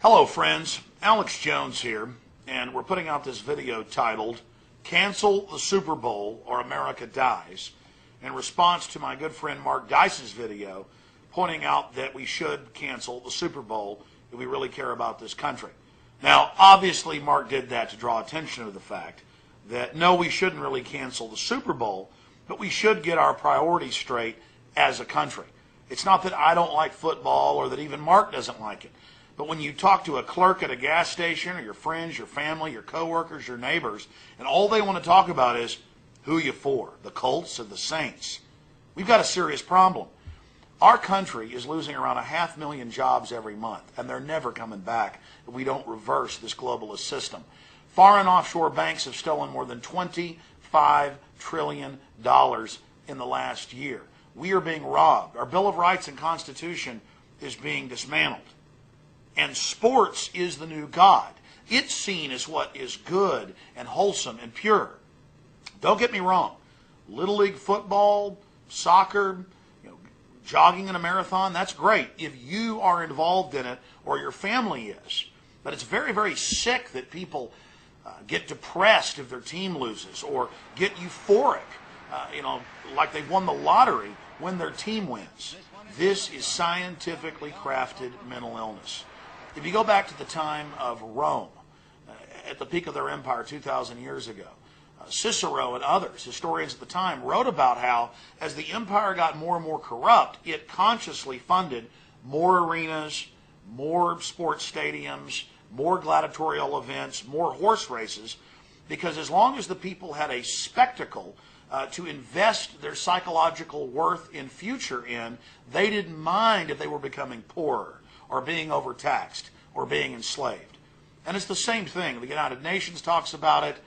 Hello friends, Alex Jones here, and we're putting out this video titled Cancel the Super Bowl or America Dies, in response to my good friend Mark Dice's video pointing out that we should cancel the Super Bowl if we really care about this country. Now, obviously Mark did that to draw attention to the fact that no, we shouldn't really cancel the Super Bowl, but we should get our priorities straight as a country. It's not that I don't like football or that even Mark doesn't like it. But when you talk to a clerk at a gas station or your friends, your family, your coworkers, your neighbors, and all they want to talk about is who you for, the Colts or the Saints, we've got a serious problem. Our country is losing around 500,000 jobs every month, and they're never coming back if we don't reverse this globalist system. Foreign offshore banks have stolen more than $25 trillion in the last year. We are being robbed. Our Bill of Rights and Constitution is being dismantled. And sports is the new God. It's seen as what is good and wholesome and pure. Don't get me wrong. Little League football, soccer, jogging in a marathon, that's great if you are involved in it or your family is. But it's very, very sick that people get depressed if their team loses or get euphoric, like they've won the lottery when their team wins. This is scientifically crafted mental illness. If you go back to the time of Rome, at the peak of their empire 2,000 years ago, Cicero and others, historians at the time, wrote about how as the empire got more and more corrupt, it consciously funded more arenas, more sports stadiums, more gladiatorial events, more horse races, because as long as the people had a spectacle to invest their psychological worth in future in, they didn't mind if they were becoming poorer or being overtaxed or being enslaved. And it's the same thing. The United Nations talks about it.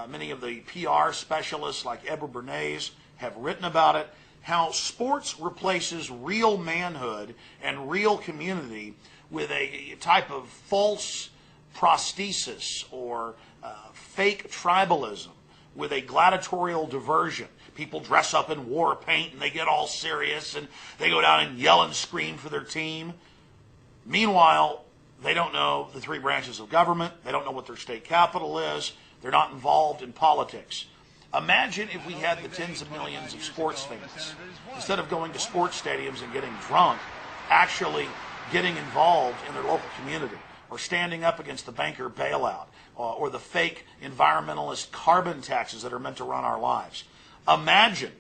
Many of the PR specialists like Edward Bernays have written about it, how sports replaces real manhood and real community with a type of false prosthesis or fake tribalism with a gladiatorial diversion. People dress up in war paint and they get all serious and they go down and yell and scream for their team. Meanwhile, they don't know the three branches of government. They don't know what their state capital is. They're not involved in politics. Imagine if we had the tens of millions of sports fans, instead of going to sports stadiums and getting drunk, actually getting involved in their local community or standing up against the banker bailout or the fake environmentalist carbon taxes that are meant to run our lives. Imagine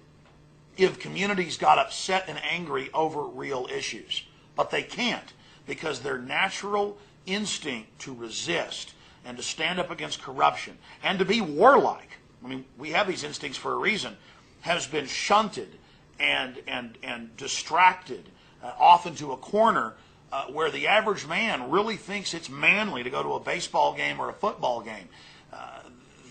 if communities got upset and angry over real issues, but they can't, because their natural instinct to resist and to stand up against corruption and to be warlike, I mean, we have these instincts for a reason, has been shunted and distracted off into a corner where the average man really thinks it's manly to go to a baseball game or a football game.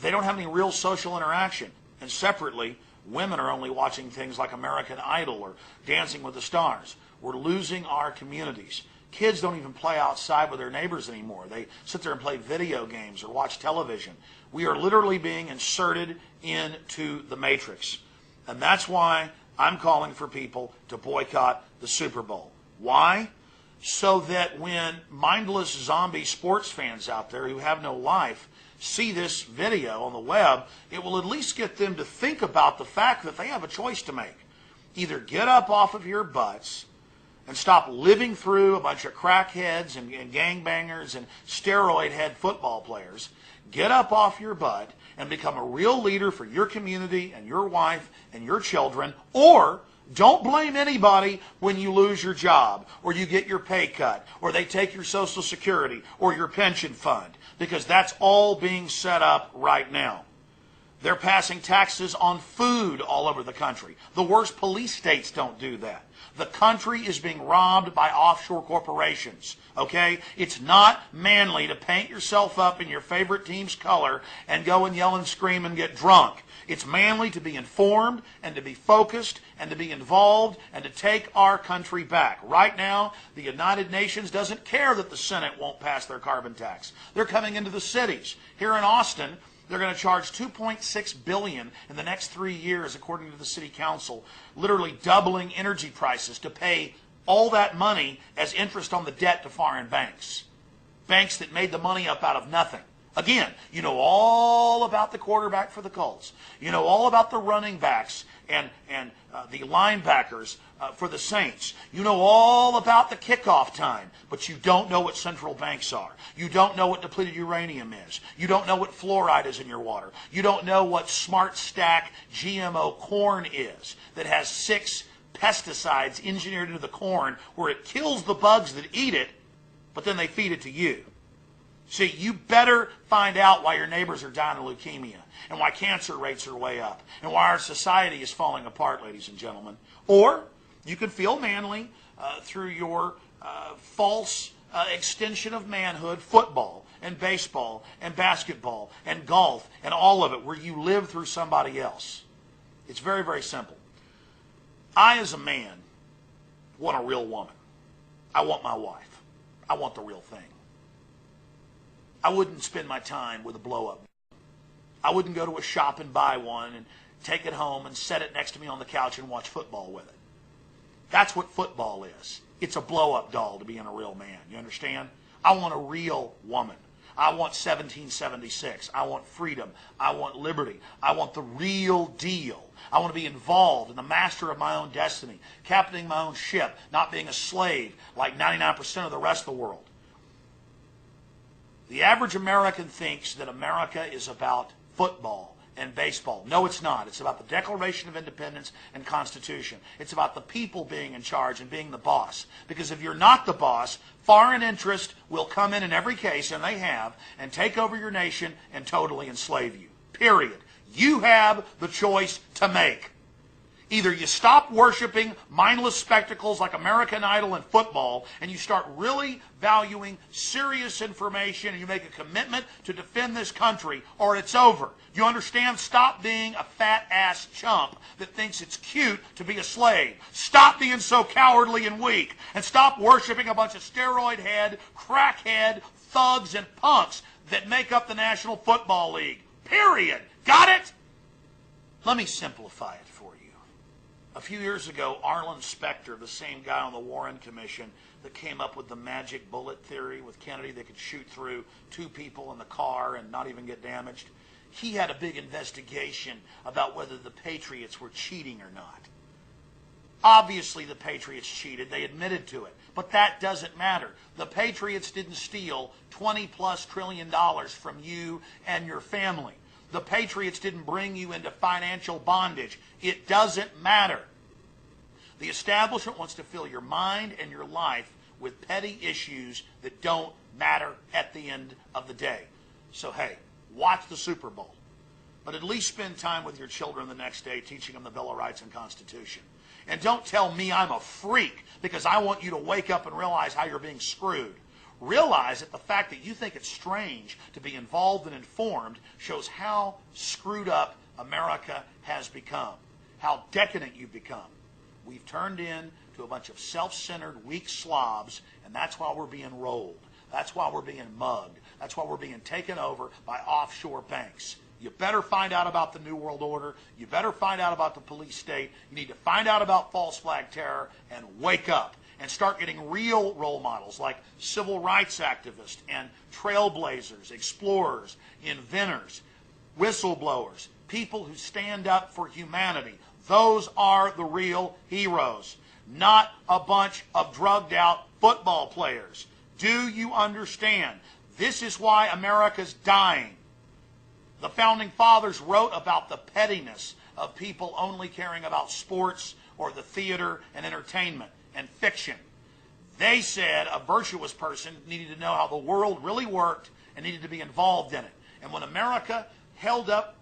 They don't have any real social interaction. And separately, women are only watching things like American Idol or Dancing with the Stars. We're losing our communities. Kids don't even play outside with their neighbors anymore. They sit there and play video games or watch television. We are literally being inserted into the Matrix. And that's why I'm calling for people to boycott the Super Bowl. Why? So that when mindless zombie sports fans out there who have no life see this video on the web, it will at least get them to think about the fact that they have a choice to make. Either get up off of your butts and stop living through a bunch of crackheads and gangbangers and steroid-head football players. Get up off your butt and become a real leader for your community and your wife and your children, or don't blame anybody when you lose your job or you get your pay cut or they take your Social Security or your pension fund, because that's all being set up right now. They're passing taxes on food all over the country. The worst police states don't do that. The country is being robbed by offshore corporations, okay? It's not manly to paint yourself up in your favorite team's color and go and yell and scream and get drunk. It's manly to be informed and to be focused and to be involved and to take our country back. Right now, the United Nations doesn't care that the Senate won't pass their carbon tax. They're coming into the cities. Here in Austin, they're going to charge $2.6 billion in the next 3 years, according to the city council, literally doubling energy prices to pay all that money as interest on the debt to foreign banks. banks that made the money up out of nothing. Again, you know all about the quarterback for the Colts. You know all about the running backs and the linebackers for the Saints. You know all about the kickoff time, but you don't know what central banks are. You don't know what depleted uranium is. You don't know what fluoride is in your water. You don't know what Smart Stack GMO corn is that has 6 pesticides engineered into the corn where it kills the bugs that eat it, but then they feed it to you. See, you better find out why your neighbors are dying of leukemia and why cancer rates are way up and why our society is falling apart, ladies and gentlemen. Or you can feel manly through your false extension of manhood, football and baseball and basketball and golf and all of it, where you live through somebody else. It's very, very simple. I, as a man, want a real woman. I want my wife. I want the real thing. I wouldn't spend my time with a blow-up. I wouldn't go to a shop and buy one and take it home and set it next to me on the couch and watch football with it. That's what football is. It's a blow-up doll to being a real man. You understand? I want a real woman. I want 1776. I want freedom. I want liberty. I want the real deal. I want to be involved in the master of my own destiny, captaining my own ship, not being a slave like 99% of the rest of the world. The average American thinks that America is about football and baseball. No, it's not. It's about the Declaration of Independence and Constitution. It's about the people being in charge and being the boss. Because if you're not the boss, foreign interest will come in every case, and they have, and take over your nation and totally enslave you. Period. You have the choice to make. Either you stop worshiping mindless spectacles like American Idol and football, and you start really valuing serious information, and you make a commitment to defend this country, or it's over. You understand? Stop being a fat-ass chump that thinks it's cute to be a slave. Stop being so cowardly and weak, and stop worshiping a bunch of steroid-head, crackhead, thugs, and punks that make up the National Football League. Period. Got it? Let me simplify it for you. A few years ago, Arlen Specter, the same guy on the Warren Commission that came up with the magic bullet theory with Kennedy that could shoot through 2 people in the car and not even get damaged, he had a big investigation about whether the Patriots were cheating or not. Obviously, the Patriots cheated. They admitted to it. But that doesn't matter. The Patriots didn't steal $20+ trillion from you and your family. The Patriots didn't bring you into financial bondage. It doesn't matter. The establishment wants to fill your mind and your life with petty issues that don't matter at the end of the day. So, hey, watch the Super Bowl. But at least spend time with your children the next day teaching them the Bill of Rights and Constitution. And don't tell me I'm a freak because I want you to wake up and realize how you're being screwed. Realize that the fact that you think it's strange to be involved and informed shows how screwed up America has become, how decadent you've become. We've turned into a bunch of self-centered, weak slobs, and that's why we're being rolled. That's why we're being mugged. That's why we're being taken over by offshore banks. You better find out about the New World Order. You better find out about the police state. You need to find out about false flag terror and wake up. And start getting real role models like civil rights activists and trailblazers, explorers, inventors, whistleblowers, people who stand up for humanity. Those are the real heroes, not a bunch of drugged out football players. Do you understand? This is why America's dying. The Founding Fathers wrote about the pettiness of people only caring about sports or the theater and entertainment and fiction. They said a virtuous person needed to know how the world really worked and needed to be involved in it. And when America held up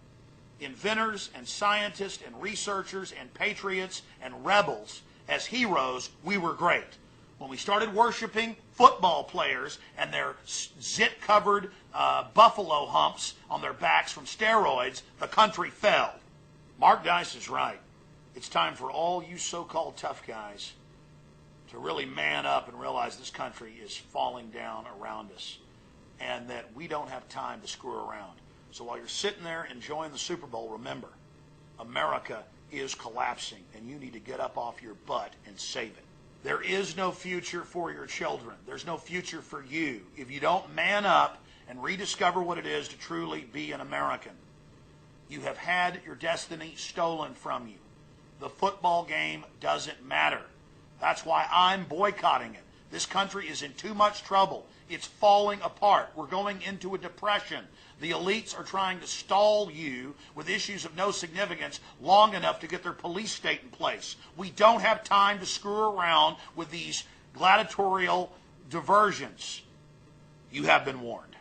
inventors and scientists and researchers and patriots and rebels as heroes, we were great. When we started worshiping football players and their zit-covered buffalo humps on their backs from steroids, the country fell. Mark Dice is right. It's time for all you so-called tough guys to really man up and realize this country is falling down around us and that we don't have time to screw around. So while you're sitting there enjoying the Super Bowl, remember, America is collapsing and you need to get up off your butt and save it. There is no future for your children. There's no future for you if you don't man up and rediscover what it is to truly be an American. You have had your destiny stolen from you. The football game doesn't matter. That's why I'm boycotting it. This country is in too much trouble. It's falling apart. We're going into a depression. The elites are trying to stall you with issues of no significance long enough to get their police state in place. We don't have time to screw around with these gladiatorial diversions. You have been warned.